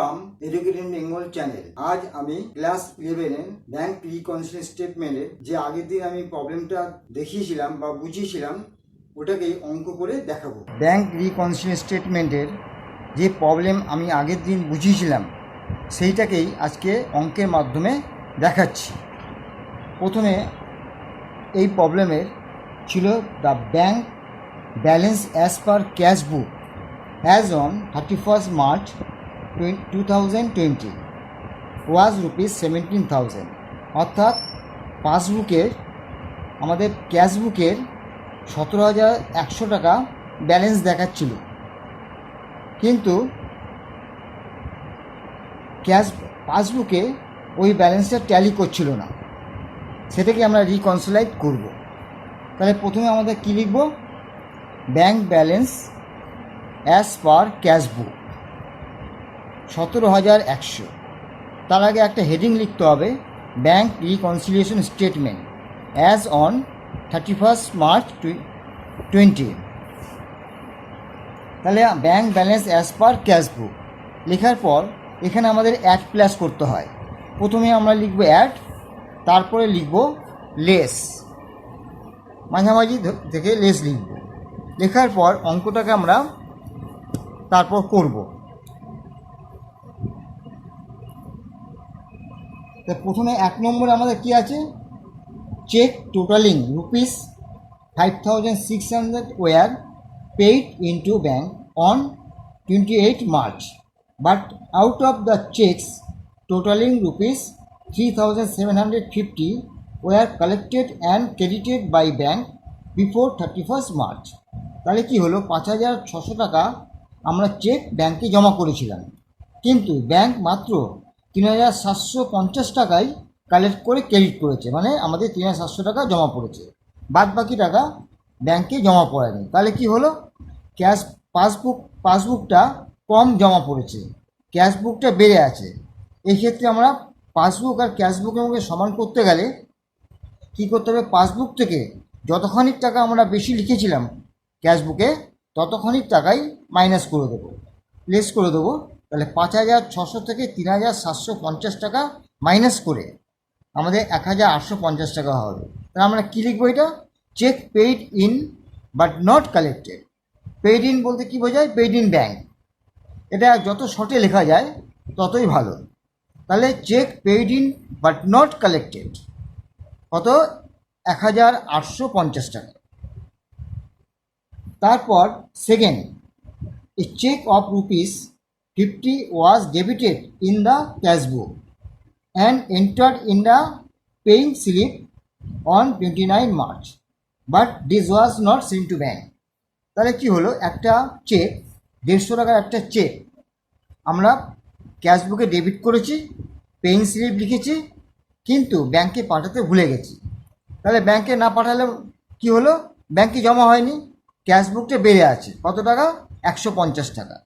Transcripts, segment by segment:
From educated Bengal channel. আজ আমি class 11 এর ব্যাংক রিকনসিলিয়েশন স্টেটমেন্টের যে আগের দিন আমি প্রবলেমটা দেখিয়েছিলাম বা বুঝিয়েছিলাম ওটাকেই অঙ্ক করে দেখাবো। ব্যাংক রিকনসিলিয়েশন স্টেটমেন্টের যে প্রবলেম আমি আগের দিন বুঝিয়েছিলাম সেইটাকেই আজকে অঙ্কের মাধ্যমে দেখাচ্ছি। প্রথমে এই প্রবলেমের ছিল the bank balance as per cash book as on 31st March 2020 was rupees 17,000, অর্থাৎ পাসবুকের আমাদের ক্যাশ বুকের 17,100 টাকা ব্যালেন্স দেখাচ্ছিল, কিন্তু ক্যাশ পাসবুকে ওই ব্যালেন্সটা ট্যালি করছিল না। সেটাকে আমরা রিকনসিলাইট করব। তাহলে প্রথমে আমাদের কী লিখব? Bank balance as per cash বুক 17,100। তার আগে একটা হেডিং লিখতে হবে, bank reconciliation statement as on 31st March 2020। তাহলে bank balance as per cash বুক লেখার পর এখানে আমাদের অ্যাড প্লাস করতে হয়। প্রথমে আমরা লিখব অ্যাড, তারপরে লিখব লেস, মাঝামাঝি থেকে লেস লিখব। লেখার পর অঙ্কটাকে আমরা তারপর করব। তো প্রথমে 1 নম্বরে আমাদের কি আছে? Check totaling rupees 5,600 were paid into bank on 28 March, but out of the checks totaling rupees 3,750 were collected and credited by bank before 31st March। তাহলে কি হলো? 5,600 টাকা আমরা চেক ব্যাংকে জমা করেছিলাম, কিন্তু ব্যাংক মাত্র 3,750 টাকাই কালেক্ট করে ক্রেডিট করেছে, মানে আমাদের 3,700 টাকা জমা পড়েছে, বাদ বাকি টাকা ব্যাংকে জমা পড়েনি। তাহলে কি হলো? ক্যাশ পাসবুকটা কম জমা পড়েছে, ক্যাশ বুকটা বেড়ে আছে। এই ক্ষেত্রে আমরা পাসবুক আর ক্যাশ বুকের মধ্যে সমান করতে গেলে কী করতে হবে? পাসবুক থেকে যতখানি টাকা আমরা বেশি লিখেছিলাম ক্যাশ বুকে ততখানি টাকাই মাইনাস করে দেবো, লেস করে দেবো। তাহলে 5,600 থেকে 3,750 টাকা মাইনাস করে আমাদের 1,850 টাকা হবে। তাহলে আমরা কী লিখবো? এটা check paid in but not collected. Paid in বলতে কী বোঝায়? Paid in bank. এটা যত শর্টে লেখা যায় ততই ভালো। তাহলে check paid in but not collected কত? 1,850 টাকা। তারপর second, a check of rupees 50 was debited in the cash book and entered in the paying slip on 29 March, but this was not sent to bank। তাহলে কি হলো? একটা check 150 টাকার একটা check আমরা ক্যাশ বুকে ডেবিট করেছি, পেইং স্লিপ লিখেছি, কিন্তু ব্যাংকে পাঠাতে ভুলে গেছি। তাহলে ব্যাংকে না পাঠালে কি হলো? ব্যাংকে জমা হয়নি, ক্যাশ বুকটা বেড়ে আছে কত টাকা? 150 টাকা।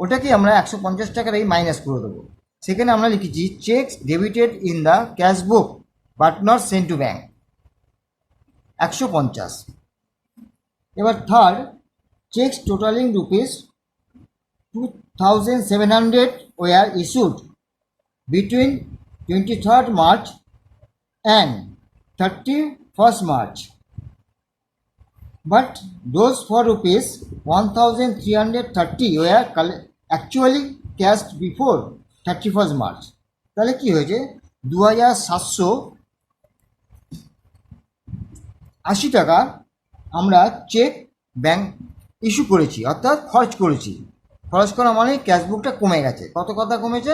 ওটাকে আমরা 150 টাকার এই মাইনাস করে দেবো। সেখানে আমরা লিখেছি check debited in the cash book but not sent to bank, 150। এবার third, checks totaling rupees 2,700 were issued between 23rd March and 31st March, but those for rupees 1,330 were actually cashed before 31st March। তাহলে কি হয়েছে? 2,780 টাকা আমরা check bank issue করেছি, অর্থাৎ খরচ করেছি। খরচ করা মানে ক্যাশবুকটা কমে গেছে। কত কথা কমেছে?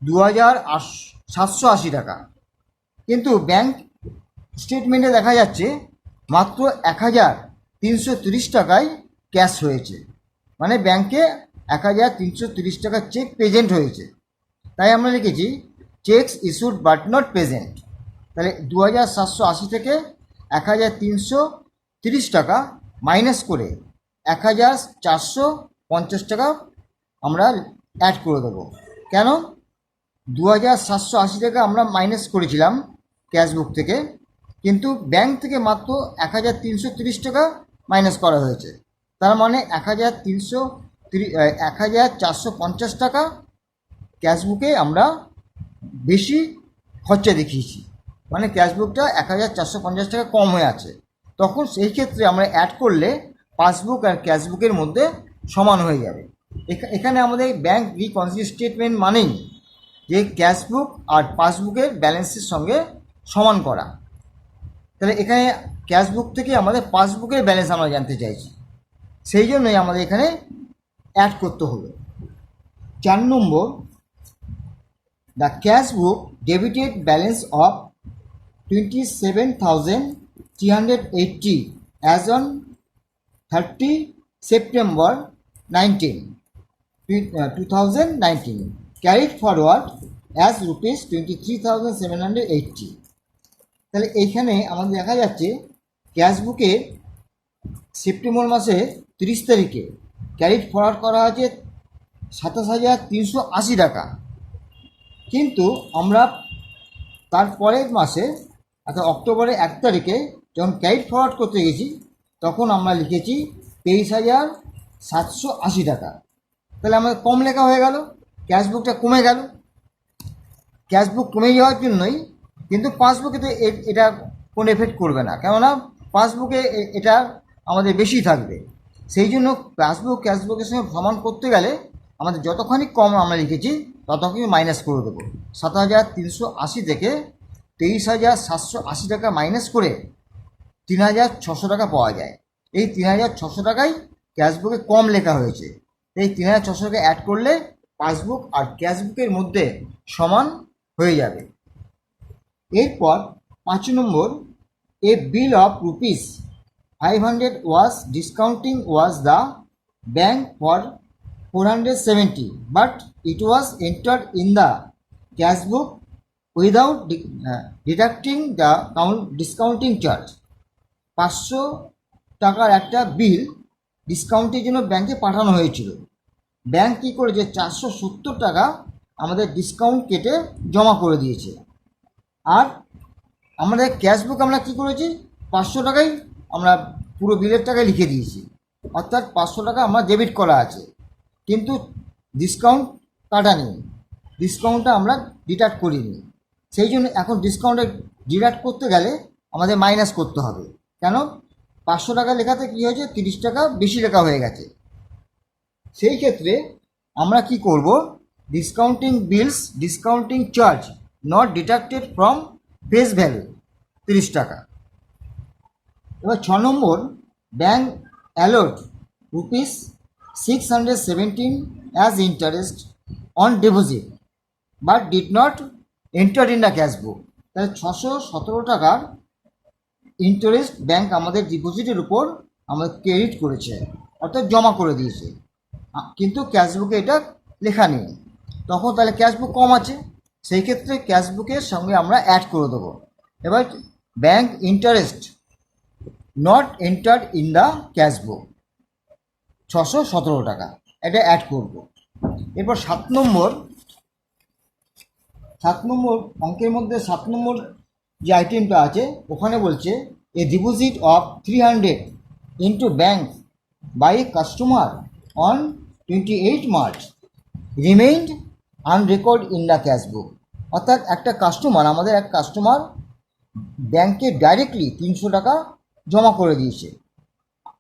2,780 টাকা। কিন্তু ব্যাংক স্টেটমেন্টে দেখা যাচ্ছে মাত্র 1,330 টাকায় ক্যাশ হয়েছে, মানে ব্যাংকে 1,330 টাকার চেক প্রেজেন্ট হয়েছে। তাই আমরা লিখেছি checks issued but not present. তাহলে 2,780 থেকে 1,330 টাকা মাইনাস করে 1,450 টাকা আমরা অ্যাড করে দেবো। কেন? 2,780 টাকা আমরা মাইনাস করেছিলাম ক্যাশবুক থেকে, কিন্তু ব্যাংক থেকে মাত্র 1,330 টাকা মাইনাস করা হয়েছে। তার মানে 1,450 টাকা ক্যাশবুকে আমরা বেশি খরচা দেখিয়েছি, মানে ক্যাশবুকটা 1450 টাকা কম হয়ে আছে। তখন সেই ক্ষেত্রে আমরা অ্যাড করলে পাসবুক আর ক্যাশবুকের মধ্যে সমান হয়ে যাবে। এখানে আমাদের ব্যাংক রিকনসিল স্টেটমেন্ট মানেই যে ক্যাশবুক আর পাসবুকের ব্যালেন্সের সঙ্গে সমান করা। তাহলে এখানে ক্যাশবুক থেকে আমাদের পাসবুকের ব্যালেন্স আমরা জানতে চাইছি, সেই জন্যই আমাদের এখানে অ্যাড করতে হলো। 4 নম্বর, the cashbook debited balance of 27,380 as on 30 September 2019 carried forward as rupees 23,780। তাহলে এইখানে আমাদের দেখা যাচ্ছে ক্যাশবুকে সেপ্টেম্বর মাসে 30 তারিখে ক্যারিড ফরওয়ার্ড করা আছে 27,380 টাকা, কিন্তু আমরা তারপরের মাসে অর্থাৎ অক্টোবরের 1 তারিখে যখন ক্যারিড ফরওয়ার্ড করতে গেছি তখন আমরা লিখেছি 23,780 টাকা। তাহলে আমাদের কম লেখা হয়ে গেল, ক্যাশবুকটা কমে গেল। ক্যাশবুক কমে যাওয়ার জন্যই, কিন্তু পাসবুকে তো এটা কোনো এফেক্ট করবে না, কেননা পাসবুকে এটা আমাদের বেশি থাকবে। সেই জন্য পাসবুক ক্যাশবুকের সঙ্গে ভ্রমণ করতে গেলে আমাদের যতখানি কম আমরা লিখেছি ততখানি মাইনাস করে দেবো। 7,380 থেকে 23,780 টাকা মাইনাস করে 3,600 টাকা পাওয়া যায়। এই 3,600 টাকাই ক্যাশবুকে কম লেখা হয়েছে। এই 3,600 টাকা অ্যাড করলে পাসবুক আর ক্যাশবুকের মধ্যে সমান হয়ে যাবে। এরপর 5 নম্বর, a bill of rupees 500 was discounting was the bank for 470, but it was entered in the cashbook without deducting the discounting charge। 500 টাকার একটা বিল ডিসকাউন্টের জন্য ব্যাংকে পাঠানো হয়েছিল। ব্যাংক কী করেছে, 470 টাকা আমাদের ডিসকাউন্ট কেটে জমা করে দিয়েছে। আর আমাদের ক্যাশবুক আমরা কী করেছি, 500 টাকাই আমরা পুরো বিলের টাকায় লিখে দিয়েছি, অর্থাৎ 500 টাকা আমরা ডেবিট করা আছে, কিন্তু ডিসকাউন্ট কাটা নেই, ডিসকাউন্টটা আমরা ডিডাক্ট করিনি। সেই জন্য এখন ডিসকাউন্টে ডিডাক্ট করতে গেলে আমাদের মাইনাস করতে হবে। কেন, 500 টাকা লেখাতে কী হয়েছে, 30 টাকা বেশি লেখা হয়ে গেছে। সেই ক্ষেত্রে আমরা কি করব, discounting bills discounting charge not deducted from face value 30 টাকা। এবার 6 নম্বর, bank allowed rupees 617 as interest on deposit but did not enter in the cashbook. তাহলে 617 টাকার ইন্টারেস্ট ব্যাংক আমাদের ডিপোজিটের উপর আমাদের ক্রেডিট করেছে, অর্থাৎ জমা করে দিয়েছে, কিন্তু ক্যাশবুকে এটা লেখা নেই। তখন তাহলে ক্যাশবুক কম আছে, সেই ক্ষেত্রে ক্যাশবুকের সঙ্গে আমরা অ্যাড করে দেবো। এবার bank interest not entered in the cashbook 617 টাকা, এটা অ্যাড করব। এরপর 7 নম্বর অঙ্কের মধ্যে 7 নম্বর যে আইটেমটা আছে ওখানে বলছে, a deposit of 300 into bank by customer on 28 March remained unrecorded in the cashbook. অর্থাৎ একটা কাস্টমার, আমাদের এক কাস্টমার ব্যাংকে ডাইরেক্টলি 300 টাকা জমা করে দিয়েছে,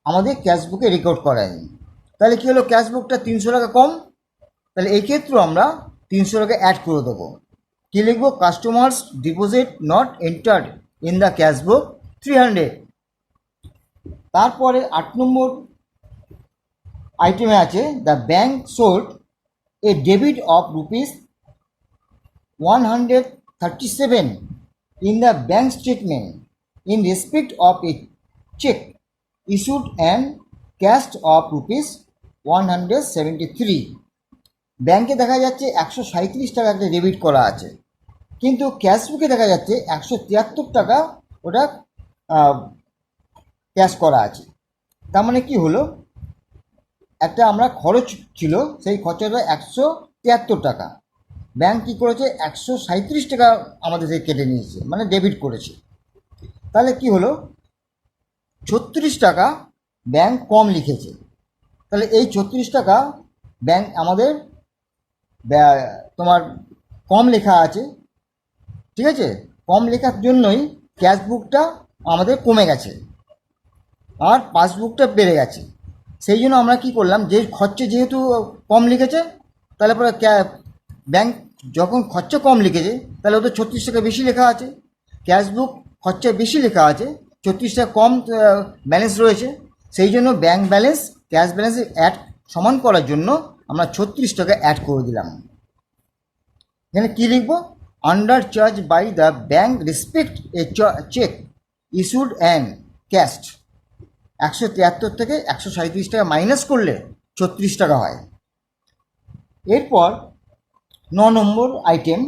আমাদের ক্যাশবুকে রেকর্ড করায়নি। তাহলে কী হলো, ক্যাশবুকটা 300 টাকা কম, তাহলে এই ক্ষেত্রেও আমরা 300 টাকা অ্যাড করে দেবো। কী লিখবো, customers deposit not entered in the cashbook 300। তারপরে 8 নম্বর আইটেমে আছে, the bank sold A debit of rupees 137 in the bank statement in respect of a check issued and cashed of rupees 173। ব্যাংকে দেখা যাচ্ছে 137 টাকা একটা ডেবিট করা আছে, কিন্তু ক্যাশবুকে দেখা যাচ্ছে 173 টাকা ওটা ক্যাশ করা আছে। তার মানে কি হলো, একটা আমরা খরচ ছিল, সেই খরচটা 173 টাকা, ব্যাংক কী করেছে 137 টাকা আমাদের থেকে কেটে নিয়েছে, মানে ডেবিট করেছে। তাহলে কি হলো, 36 টাকা ব্যাংক কম লিখেছে। তাহলে এই 36 টাকা ব্যাংক আমাদের তোমার কম লেখা আছে, ঠিক আছে, কম লেখার জন্যই ক্যাশবুকটা আমাদের কমে গেছে আর পাসবুকটা বেড়ে গেছে। সেই জন্য আমরা কি করলাম, যে খরচা যেহেতু কম লিখেছে, তাহলে পরে ব্যাংক যখন খরচা কম লিখেছে তাহলে ওদের 36 টাকা বেশি লেখা আছে, ক্যাশবুক খরচা বেশি লেখা আছে, 36 টাকা কম ব্যালেন্স রয়েছে। সেই জন্য bank balance cash balance add সমান করার জন্য আমরা 36 টাকা অ্যাড করে দিলাম। এখানে কী লিখবো, under charge by the bank respect a check issued and cashed 173 থেকে 137 টাকা মাইনাস করলে 36 টাকা হয়। এরপর 9 নম্বর item,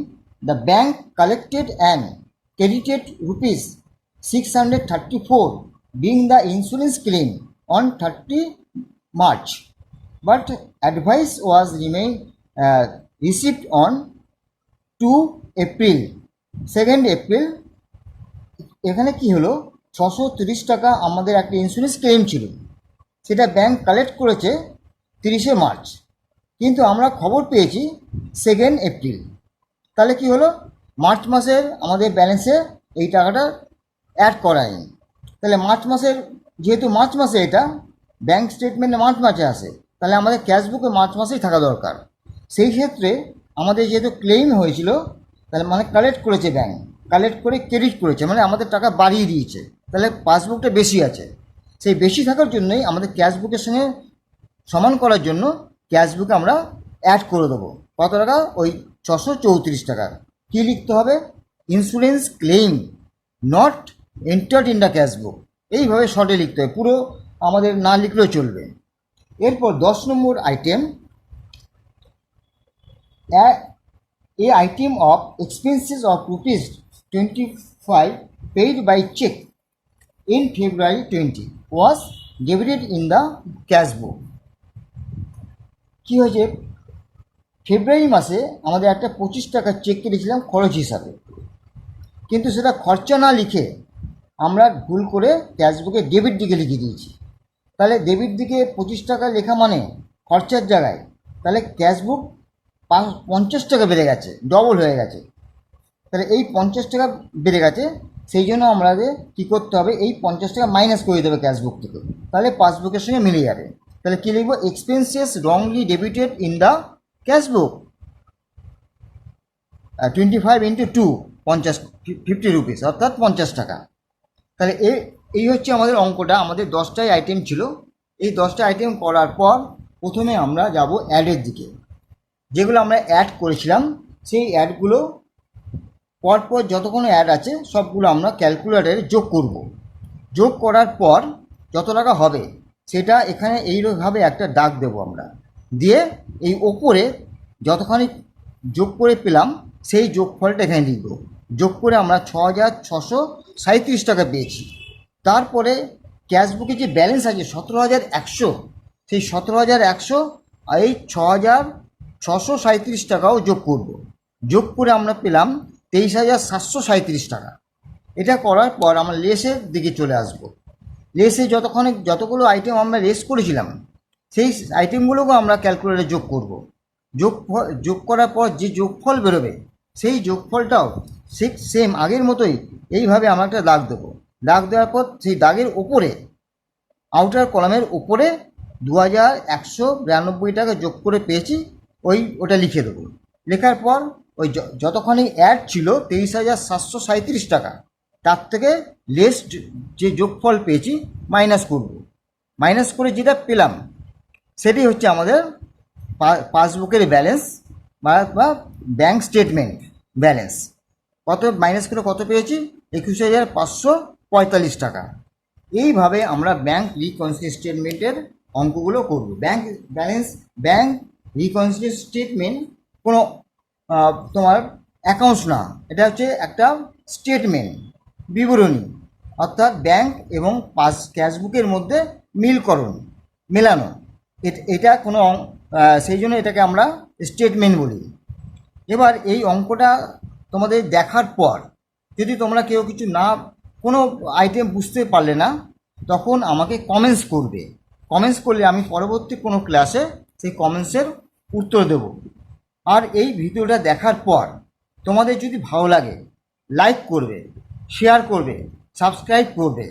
the bank collected and credited ₹634 being the insurance claim on 30 March, but advice was received on 2 April, 2nd April। এখানে কি হলো, 630 টাকা আমাদের একটা ইন্স্যুরেন্স ক্লেম ছিল, সেটা ব্যাংক কালেক্ট করেছে 30 মার্চ, কিন্তু আমরা খবর পেয়েছি 2nd এপ্রিল। তাহলে কি হলো, মার্চ মাসের আমাদের ব্যালেন্সে এই টাকাটা অ্যাড করায়নি। তাহলে মার্চ মাসের, যেহেতু মার্চ মাসে এটা ব্যাংক স্টেটমেন্টে মার্চ মাসে আসে, তাহলে আমাদের ক্যাশবুকে মার্চ মাসেই থাকা দরকার। সেই ক্ষেত্রে আমাদের যেহেতু ক্লেম হয়েছিল, তাহলে মানে কালেক্ট করেছে ব্যাংক, কালেক্ট করে ক্রেডিট করেছে, মানে আমাদের টাকা বাড়িয়ে দিয়েছে, তাহলে পাসবুকটা বেশি আছে। সেই বেশি থাকার জন্যই আমাদের ক্যাশবুকের সঙ্গে সমান করার জন্য ক্যাশবুকে আমরা অ্যাড করে দেবো কত টাকা, ওই 634 টাকা। কী লিখতে হবে, insurance claim not entered in the cashbook, এইভাবে শর্টে লিখতে হবে, পুরো আমাদের না লিখলেও চলবে। এরপর 10 নম্বর item, a item of expenses of ₹25 paid by check in February 20 was debited in the cash book। কী হয়েছে, ফেব্রুয়ারি মাসে আমাদের একটা 25 টাকা চেক কেটেছিলাম খরচ হিসাবে, কিন্তু সেটা খরচা না লিখে আমরা ভুল করে ক্যাশবুকে ডেবিট দিকে লিখে দিয়েছি। তাহলে ডেবিট দিকে 25 টাকা লেখা মানে খরচার জায়গায়, তাহলে ক্যাশবুক 50 টাকা বেড়ে গেছে, ডবল হয়ে গেছে। তাহলে এই 50 টাকা বেড়ে গেছে, সেই জন্য আমাদের কী করতে হবে, এই 50 টাকা মাইনাস করে দেবে ক্যাশবুক থেকে, তাহলে পাসবুকের সঙ্গে মিলে যাবে। তাহলে কী লিখবো, expenses wrongly debited in the cashbook 25 × 2 ₹50, অর্থাৎ 50 টাকা। তাহলে এই হচ্ছে আমাদের অঙ্কটা। আমাদের 10টাই আইটেম ছিল। এই 10টা আইটেম করার পর প্রথমে আমরা যাব অ্যাডের দিকে। যেগুলো আমরা অ্যাড করেছিলাম সেই অ্যাডগুলো পরপর যতক্ষণ অ্যাড আছে সবগুলো আমরা ক্যালকুলেটারে যোগ করব। যোগ করার পর যত টাকা হবে সেটা এখানে এইভাবে একটা দাগ দেবো আমরা, দিয়ে এই ওপরে যতখানি যোগ করে পেলাম সেই যোগফলটা এখানে লিখব। যোগ করে আমরা 6,637 টাকা পেয়েছি। তারপরে ক্যাশবুকে যে ব্যালেন্স আছে 17,100, সেই 17,100 এই 6,637 টাকাও যোগ করব। যোগ করে আমরা পেলাম 23,737 টাকা। এটা করার পর আমরা লেসের দিকে চলে আসব। লেসে যতগুলো আইটেম আমরা লেস করেছিলাম সেই আইটেমগুলোকেও আমরা ক্যালকুলেটরে যোগ করব। যোগ করার পর যে যোগফল বেরোবে সেই যোগফলটাও সেম আগের মতোই এইভাবে আমরা একটা দাগ দেবো। দাগ দেওয়ার পর সেই দাগের ওপরে আউটার কলামের ওপরে 2,192 টাকা যোগ করে পেয়েছি, ওটা লিখে দেবো। লেখার পর ওই যতখানি অ্যাড ছিল 23,737 টাকা, তার থেকে লেস যে যোগফল পেয়েছি মাইনাস করব। মাইনাস করে যেটা পেলাম সেটাই হচ্ছে আমাদের পাসবুকের ব্যালেন্স বা ব্যাংক স্টেটমেন্ট ব্যালেন্স। কত মাইনাস করে কত পেয়েছি, 21,545 টাকা। এইভাবে আমরা ব্যাংক রিকনসিলিয়েশন স্টেটমেন্টের অঙ্কগুলো করব। Bank balance, bank reconciliation statement কোনো তোমার অ্যাকাউন্টস না, এটা হচ্ছে একটা স্টেটমেন্ট, বিবরণী, অর্থাৎ ব্যাংক এবং ক্যাশবুকের মধ্যে মেলানো। এটা কোনো সেই জন্য এটাকে আমরা স্টেটমেন্ট বলি। এবার এই অঙ্কটা তোমাদের দেখার পর যদি তোমরা কেউ কিছু কোনো আইটেম বুঝতে পারলে না, তখন আমাকে কমেন্টস করবে। কমেন্টস করলে আমি পরবর্তী কোনো ক্লাসে সেই কমেন্টসের উত্তর দেব। আর এই ভিডিওটা দেখার পর তোমাদের যদি ভালো লাগে লাইক করবে, শেয়ার করবে, সাবস্ক্রাইব করবে।